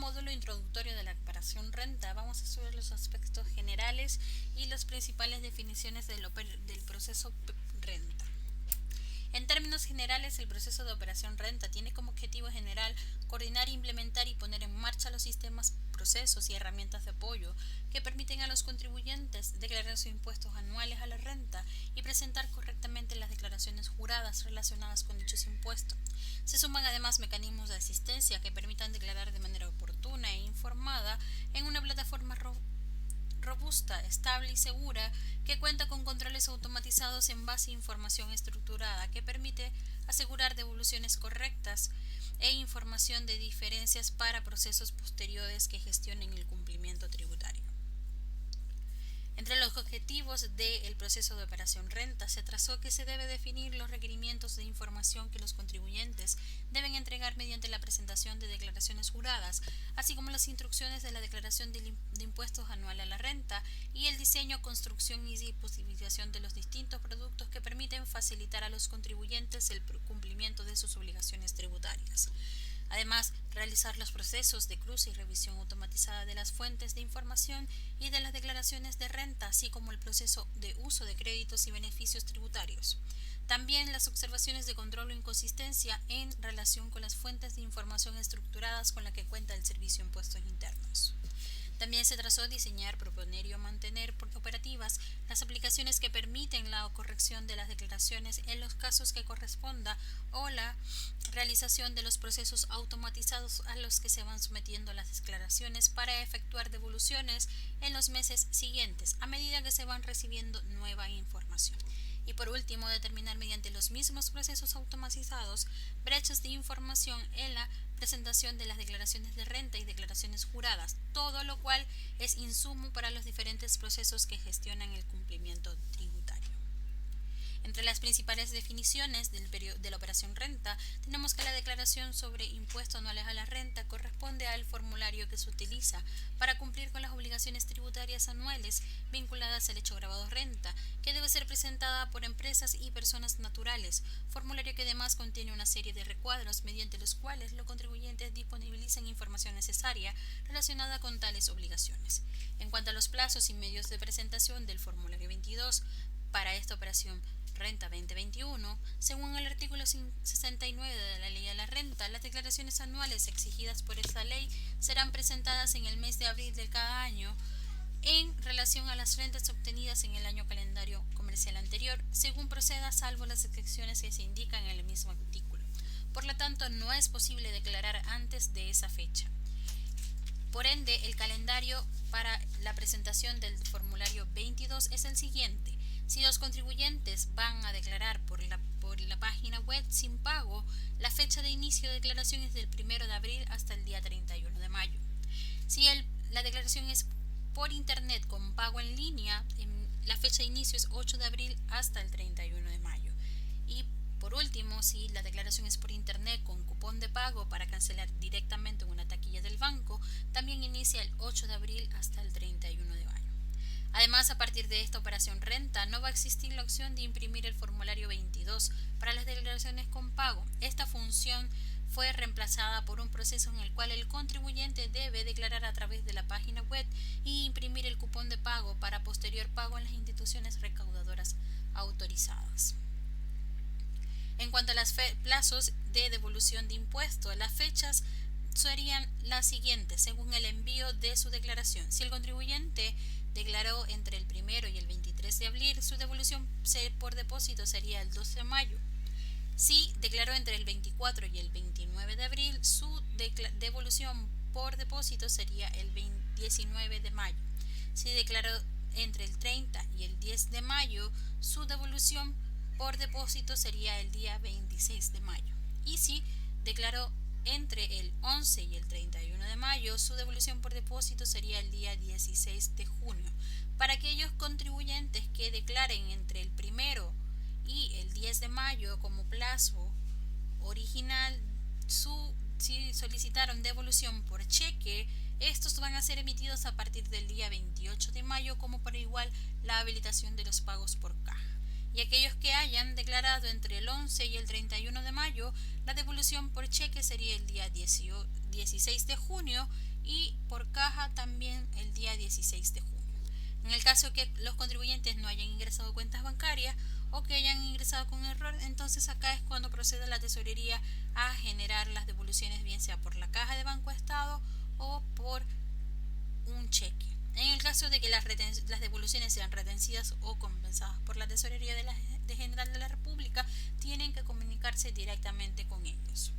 módulo introductorio de la operación renta vamos a estudiar los aspectos generales y las principales definiciones del proceso renta. En términos generales, el proceso de operación renta tiene como objetivo general coordinar, implementar y poner en marcha los sistemas, procesos y herramientas de apoyo que permiten a los contribuyentes declarar sus impuestos anuales a la renta y presentar correctamente las declaraciones juradas relacionadas con dichos impuestos. Se suman además mecanismos de asistencia que permitan declarar de manera oportuna e informada en una plataforma robusta, estable y segura que cuenta con controles automatizados en base a información estructurada que permite asegurar devoluciones correctas e información de diferencias para procesos posteriores que gestionen el cumplimiento tributario. Entre los objetivos del proceso de operación renta se trazó que se debe definir los requerimientos de información que los contribuyentes deben entregar mediante la presentación de declaraciones juradas, así como las instrucciones de la declaración de impuestos anual a la renta y el diseño, construcción y disponibilización de los distintos productos que permiten facilitar a los contribuyentes el cumplimiento de sus obligaciones tributarias. Además, realizar los procesos de cruce y revisión automatizada de las fuentes de información y de las declaraciones de renta, así como el proceso de uso de créditos y beneficios tributarios. También las observaciones de control o inconsistencia en relación con las fuentes de información estructuradas con las que cuenta el Servicio de Impuestos Internos. También se trazó diseñar, proponer y mantener operativas las aplicaciones que permiten la corrección de las declaraciones en los casos que corresponda o la realización de los procesos automatizados a los que se van sometiendo las declaraciones para efectuar devoluciones en los meses siguientes a medida que se van recibiendo nueva información. Y por último, determinar mediante los mismos procesos automatizados brechas de información en la presentación de las declaraciones de renta y declaraciones juradas, todo lo cual es insumo para los diferentes procesos que gestionan el cumplimiento tributario. Entre las principales definiciones de la operación renta, tenemos que la declaración sobre impuestos anuales a la renta corresponde al formulario que se utiliza para cumplir con las obligaciones tributarias anuales vinculadas al hecho grabado renta, que debe ser presentada por empresas y personas naturales, formulario que además contiene una serie de recuadros mediante los cuales los contribuyentes disponibilizan información necesaria relacionada con tales obligaciones. En cuanto a los plazos y medios de presentación del formulario 22, para esta operación Renta 2021, según el artículo 69 de la Ley de la Renta, las declaraciones anuales exigidas por esta ley serán presentadas en el mes de abril de cada año en relación a las rentas obtenidas en el año calendario comercial anterior, según proceda, salvo las excepciones que se indican en el mismo artículo. Por lo tanto, no es posible declarar antes de esa fecha. Por ende, el calendario para la presentación del formulario 22 es el siguiente. Si los contribuyentes van a declarar por la página web sin pago, la fecha de inicio de declaración es del 1 de abril hasta el día 31 de mayo. Si la declaración es por internet con pago en línea, la fecha de inicio es 8 de abril hasta el 31 de mayo. Y por último, si la declaración es por internet con cupón de pago para cancelar directamente en una taquilla del banco, también inicia el 8 de abril hasta el 31 de mayo. Además, a partir de esta operación renta, no va a existir la opción de imprimir el formulario 22 para las declaraciones con pago. Esta función fue reemplazada por un proceso en el cual el contribuyente debe declarar a través de la página web y imprimir el cupón de pago para posterior pago en las instituciones recaudadoras autorizadas. En cuanto a los plazos de devolución de impuestos, las fechas serían las siguientes según el envío de su declaración. Si el contribuyente declaró entre el 1 y el 23 de abril, su devolución por depósito sería el 12 de mayo. Si declaró entre el 24 y el 29 de abril, su devolución por depósito sería el 19 de mayo. Si declaró entre el 30 y el 10 de mayo, su devolución por depósito sería el día 26 de mayo. Y si declaró entre el 11 y el 31 de mayo, su devolución por depósito sería el día 16 de junio. Para aquellos contribuyentes que declaren entre el 1 y el 10 de mayo como plazo original, si solicitaron devolución por cheque, estos van a ser emitidos a partir del día 28 de mayo, como por igual la habilitación de los pagos por caja. Y aquellos que hayan declarado entre el 11 y el 31 de mayo, la devolución por cheque sería el día 16 de junio y por caja también el día 16 de junio. En el caso que los contribuyentes no hayan ingresado cuentas bancarias o que hayan ingresado con error, entonces acá es cuando procede la tesorería a generar las devoluciones, bien sea por la caja de Banco Estado o por un cheque. En el caso de que las devoluciones sean retencidas o compensadas por la tesorería de General de la República, tienen que comunicarse directamente con ellos.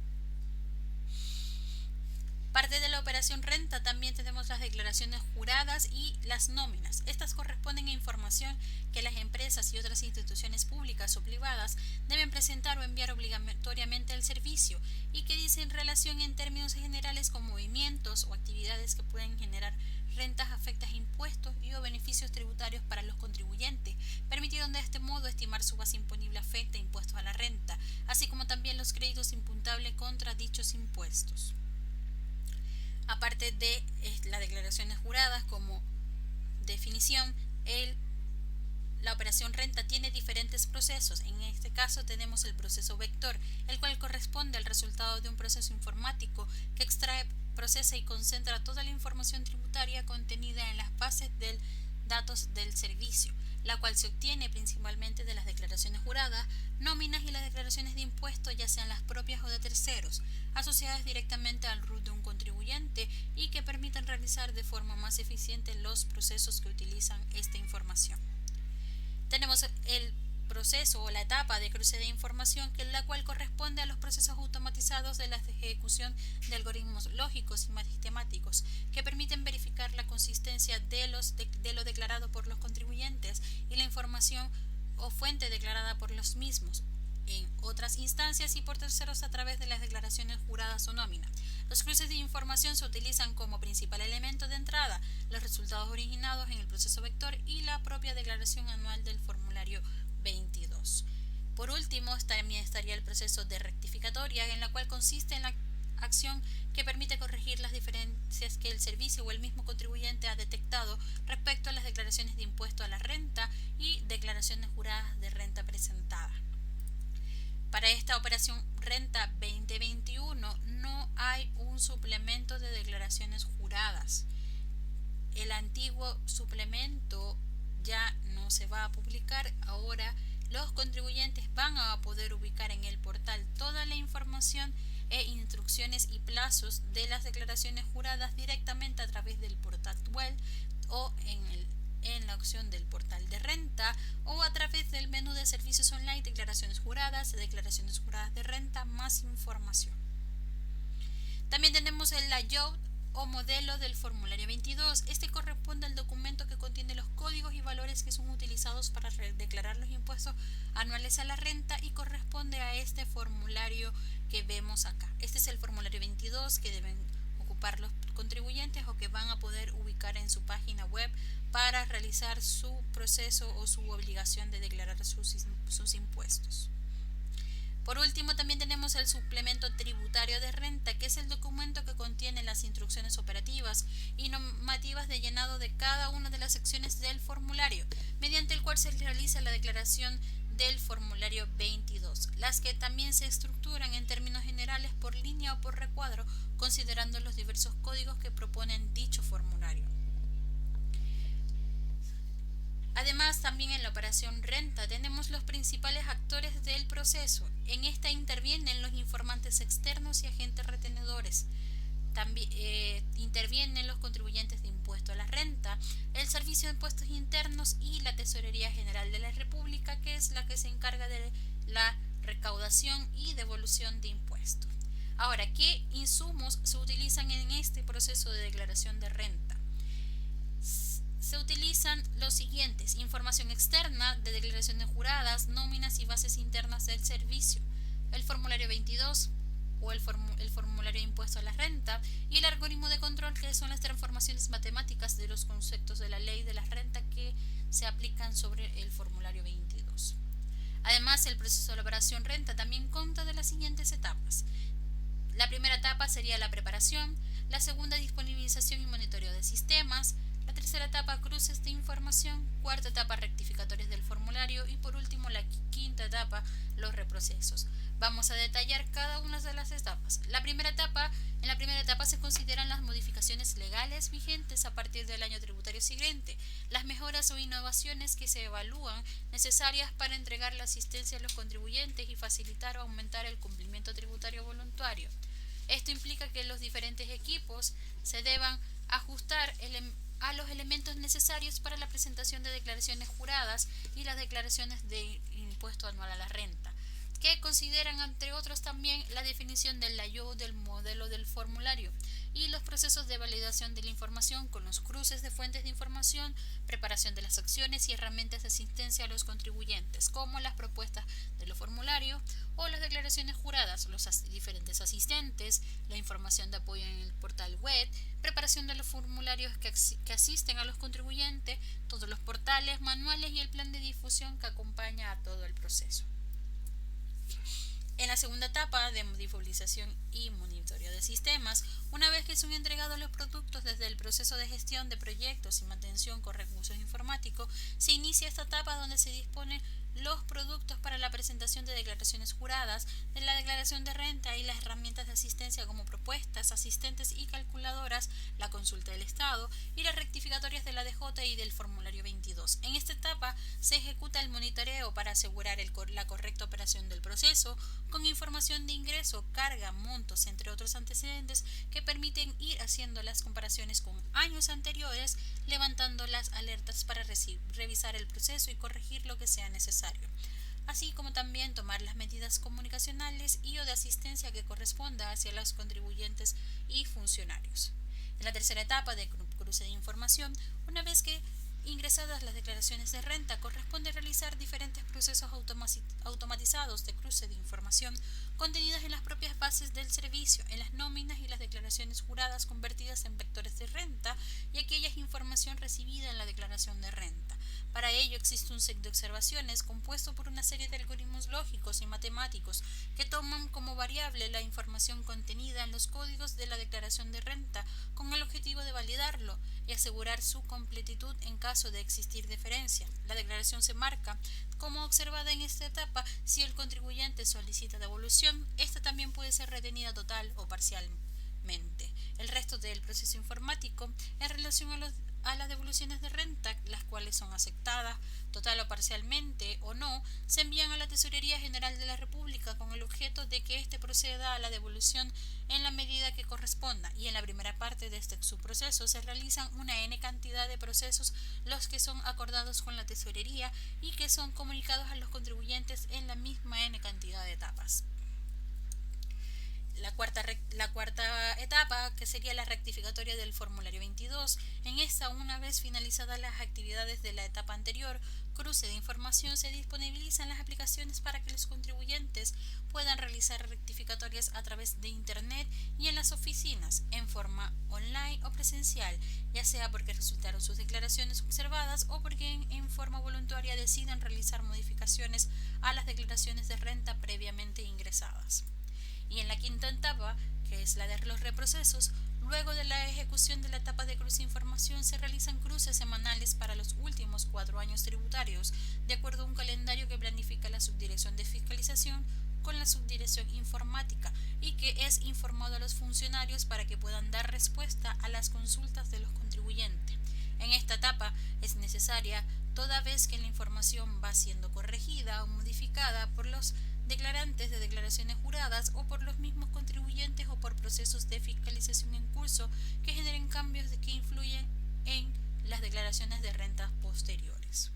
Parte de la operación renta también tenemos las declaraciones juradas y las nóminas. Estas corresponden a información que las empresas y otras instituciones públicas o privadas deben presentar o enviar obligatoriamente al servicio y que dicen relación en términos generales con movimientos o actividades que pueden generar rentas afectas a impuestos y o beneficios tributarios para los contribuyentes, permitiendo de este modo estimar su base imponible afecta a impuestos a la renta, así como también los créditos imputables contra dichos impuestos. Aparte de las declaraciones juradas como definición, la operación renta tiene diferentes procesos. En este caso tenemos el proceso vector, el cual corresponde al resultado de un proceso informático que extrae, procesa y concentra toda la información tributaria contenida en las bases de datos del servicio, la cual se obtiene principalmente de las declaraciones juradas, nóminas y las declaraciones de impuestos, ya sean las propias o de terceros, asociadas directamente al RUT de un contribuyente y que permitan realizar de forma más eficiente los procesos que utilizan esta información. Tenemos el proceso o la etapa de cruce de información, que es la cual corresponde a los procesos automatizados de la ejecución de algoritmos lógicos y matemáticos que permiten verificar la consistencia de lo declarado por los contribuyentes y la información o fuente declarada por los mismos en otras instancias y por terceros a través de las declaraciones juradas o nómina. Los cruces de información se utilizan como principal elemento de entrada, los resultados originados en el proceso vector y la propia declaración anual del formulario 22. Por último, también estaría el proceso de rectificatoria, en la cual consiste en la acción que permite corregir las diferencias que el servicio o el mismo contribuyente ha detectado respecto a las declaraciones de impuesto a la renta y declaraciones juradas de renta presentada. Para esta operación renta 2021 no hay un suplemento de declaraciones juradas. El antiguo suplemento ya no se va a publicar. Ahora los contribuyentes van a poder ubicar en el portal toda la información e instrucciones y plazos de las declaraciones juradas directamente a través del portal web o en la opción del portal de renta o a través del menú de servicios online, declaraciones juradas de renta, más información. También tenemos el layout o modelo del formulario 22. Este corresponde al documento que contiene los códigos y valores que son utilizados para declarar los impuestos anuales a la renta y corresponde a este formulario que vemos acá. Este es el formulario 22 que deben ocupar los contribuyentes o que van a poder ubicar en su página web para realizar su proceso o su obligación de declarar sus impuestos. Por último, también tenemos el suplemento tributario de renta, que es el documento que contiene las instrucciones operativas y normativas de llenado de cada una de las secciones del formulario, mediante el cual se realiza la declaración del formulario 22, las que también se estructuran en términos generales por línea o por recuadro, considerando los diversos códigos que proponen dicho formulario. Además, también en la operación renta tenemos los principales actores del proceso. En esta intervienen los informantes externos y agentes retenedores. También intervienen los contribuyentes de impuesto a la renta, el Servicio de Impuestos Internos y la Tesorería General de la República, que es la que se encarga de la recaudación y devolución de impuestos. Ahora, ¿qué insumos se utilizan en este proceso de declaración de renta? Se utilizan los siguientes: información externa de declaraciones juradas, nóminas y bases internas del servicio, el formulario 22 o el formulario de impuesto a la renta y el algoritmo de control, que son las transformaciones matemáticas de los conceptos de la ley de la renta que se aplican sobre el formulario 22. Además, el proceso de la operación renta también consta de las siguientes etapas. La primera etapa sería la preparación, la segunda disponibilización y monitoreo de sistemas, la tercera etapa cruces de información, cuarta etapa rectificatorios del formulario y por último la quinta etapa los reprocesos. Vamos a detallar cada una de las etapas. En la primera etapa se consideran las modificaciones legales vigentes a partir del año tributario siguiente, las mejoras o innovaciones que se evalúan necesarias para entregar la asistencia a los contribuyentes y facilitar o aumentar el cumplimiento tributario voluntario. Esto implica que los diferentes equipos se deban ajustar a los elementos necesarios para la presentación de declaraciones juradas y las declaraciones de impuesto anual a la renta, que consideran, entre otros, también la definición del layout del modelo del formulario y los procesos de validación de la información con los cruces de fuentes de información, preparación de las acciones y herramientas de asistencia a los contribuyentes, como las propuestas de los formularios o las declaraciones juradas, los diferentes asistentes, la información de apoyo en el portal web, preparación de los formularios que asisten a los contribuyentes, todos los portales, manuales y el plan de difusión que acompaña a todo el proceso. En la segunda etapa de divulgación y monitoreo de sistemas, una vez que son entregados los productos desde el proceso de gestión de proyectos y mantención con recursos informáticos, se inicia esta etapa donde se disponen los productos para la presentación de declaraciones juradas, de la declaración de renta y las herramientas de asistencia como propuestas, asistentes y calculadoras, la consulta del Estado y las rectificatorias de la DJ y del formulario 22. En esta etapa se ejecuta el monitoreo para asegurar la correcta operación del proceso, con información de ingreso, carga, montos, entre otros antecedentes que permiten ir haciendo las comparaciones con años anteriores, levantando las alertas para revisar el proceso y corregir lo que sea necesario, así como también tomar las medidas comunicacionales y o de asistencia que corresponda hacia los contribuyentes y funcionarios. En la tercera etapa de cruce de información, una vez que ingresadas las declaraciones de renta, corresponde realizar diferentes procesos automatizados de cruce de información contenidas en las propias bases del servicio, en las nóminas y las declaraciones juradas convertidas en vectores de renta y aquella información recibida en la declaración de renta. Para ello existe un set de observaciones compuesto por una serie de algoritmos lógicos y matemáticos que toman como variable la información contenida en los códigos de la declaración de renta con el objetivo de validarlo y asegurar su completitud en caso de existir diferencia. La declaración se marca como observada en esta etapa. Si el contribuyente solicita devolución, esta también puede ser retenida total o parcialmente. El resto del proceso informático en relación a las devoluciones de renta, las cuales son aceptadas total o parcialmente o no, se envían a la Tesorería General de la República con el objeto de que éste proceda a la devolución en la medida que corresponda, y en la primera parte de este subproceso se realizan una n cantidad de procesos, los que son acordados con la Tesorería y que son comunicados a los contribuyentes en la misma n cantidad de etapas. La cuarta etapa, que sería la rectificatoria del formulario 22, en esta, una vez finalizadas las actividades de la etapa anterior, cruce de información, se disponibilizan las aplicaciones para que los contribuyentes puedan realizar rectificatorias a través de Internet y en las oficinas, en forma online o presencial, ya sea porque resultaron sus declaraciones observadas o porque en forma voluntaria decidan realizar modificaciones a las declaraciones de renta previamente ingresadas. Y en la quinta etapa, que es la de los reprocesos, luego de la ejecución de la etapa de cruce de información se realizan cruces semanales para los últimos 4 años tributarios, de acuerdo a un calendario que planifica la Subdirección de Fiscalización con la Subdirección Informática y que es informado a los funcionarios para que puedan dar respuesta a las consultas de los contribuyentes. En esta etapa es necesaria toda vez que la información va siendo corregida o modificada por los declarantes de declaraciones juradas o por los mismos contribuyentes o por procesos de fiscalización en curso que generen cambios que influyen en las declaraciones de rentas posteriores.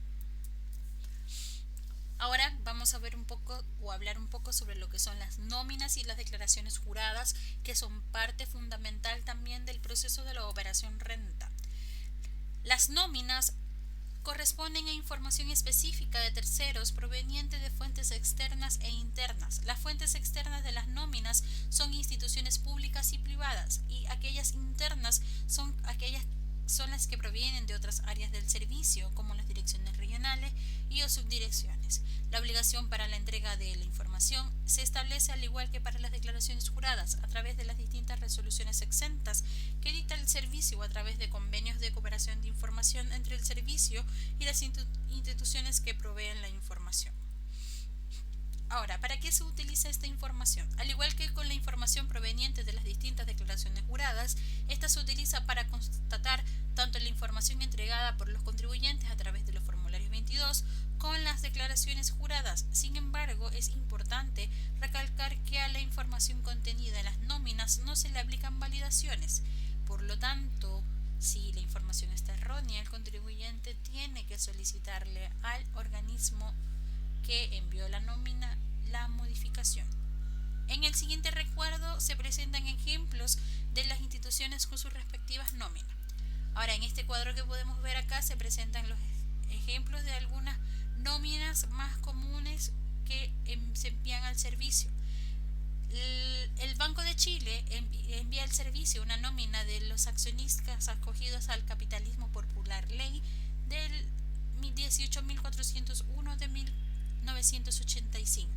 Ahora vamos a ver un poco o hablar un poco sobre lo que son las nóminas y las declaraciones juradas, que son parte fundamental también del proceso de la operación renta. Las nóminas corresponden a información específica de terceros proveniente de fuentes externas e internas. Las fuentes externas de las nóminas son instituciones públicas y privadas, y aquellas internas son las que provienen de otras áreas del servicio, como las direcciones regionales y o subdirecciones. La obligación para la entrega de la información se establece, al igual que para las declaraciones juradas, a través de las distintas resoluciones exentas que dicta el servicio o a través de convenios de cooperación de información entre el servicio y las instituciones que proveen la información. Ahora, ¿para qué se utiliza esta información? Al igual que con la información proveniente de las distintas declaraciones juradas, esta se utiliza para constatar tanto la información entregada por los contribuyentes a través de los formularios 22 con las declaraciones juradas. Sin embargo, es importante recalcar que a la información contenida en las nóminas no se le aplican validaciones. Por lo tanto, si la información está errónea, el contribuyente tiene que solicitarle al organismo que envió la nómina la modificación. En el siguiente recuadro se presentan ejemplos de las instituciones con sus respectivas nóminas. Ahora, en este cuadro que podemos ver acá se presentan los ejemplos de algunas nóminas más comunes que se envían al servicio. El Banco de Chile envía al servicio una nómina de los accionistas acogidos al capitalismo popular ley del 18.401 de 1985.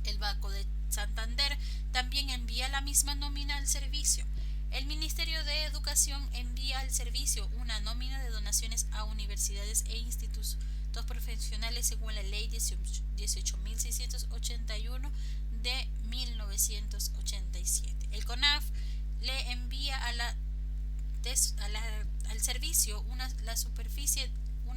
El Banco de Santander también envía la misma nómina al servicio. El Ministerio de Educación envía al servicio una nómina de donaciones a universidades e institutos profesionales según la Ley 18.681 de 1987. El CONAF le envía al servicio una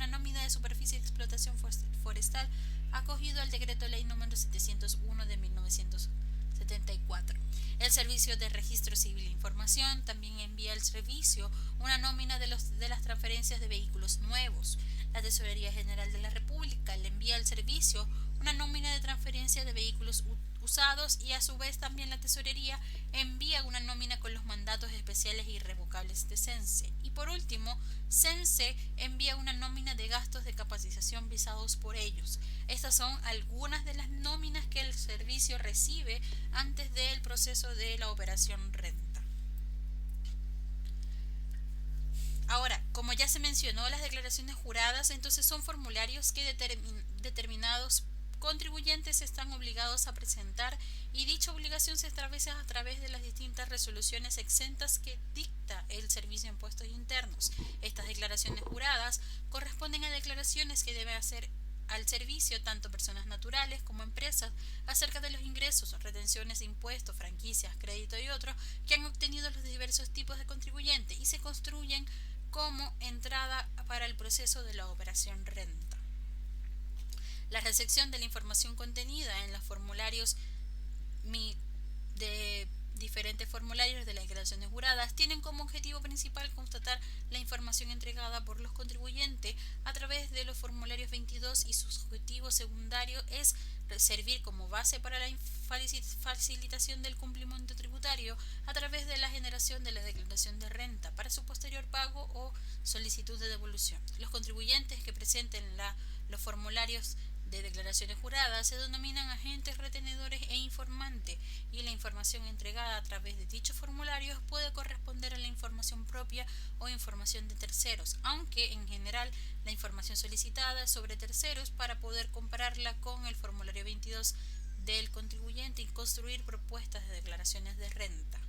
nómina de superficie de explotación forestal acogido al decreto ley número 701 de 1974. El Servicio de Registro Civil e Información también envía al servicio una nómina de las transferencias de vehículos nuevos. La Tesorería General de la República le envía al servicio una nómina de transferencia de vehículos usados y a su vez también la Tesorería envía una nómina con los mandatos especiales e irrevocables de CENSE. Y por último, CENSE envía una nómina de gastos de capacitación visados por ellos. Estas son algunas de las nóminas que el servicio recibe antes del proceso de la operación renta. Ahora, como ya se mencionó, las declaraciones juradas entonces son formularios que determinados contribuyentes están obligados a presentar y dicha obligación se establece a través de las distintas resoluciones exentas que dicta el Servicio de Impuestos Internos. Estas declaraciones juradas corresponden a declaraciones que debe hacer al servicio tanto personas naturales como empresas acerca de los ingresos, retenciones de impuestos, franquicias, crédito y otros que han obtenido los diversos tipos de contribuyentes y se construyen como entrada para el proceso de la operación renta. La recepción de la información contenida en los formularios de diferentes formularios de las declaraciones juradas tienen como objetivo principal constatar la información entregada por los contribuyentes a través de los formularios 22 y su objetivo secundario es servir como base para la facilitación del cumplimiento tributario a través de la generación de la declaración de renta para su posterior pago o solicitud de devolución. Los contribuyentes que presenten los formularios de declaraciones juradas se denominan agentes retenedores e informantes y la información entregada a través de dichos formularios puede corresponder a la información propia o información de terceros, aunque en general la información solicitada es sobre terceros para poder compararla con el formulario 22 del contribuyente y construir propuestas de declaraciones de renta.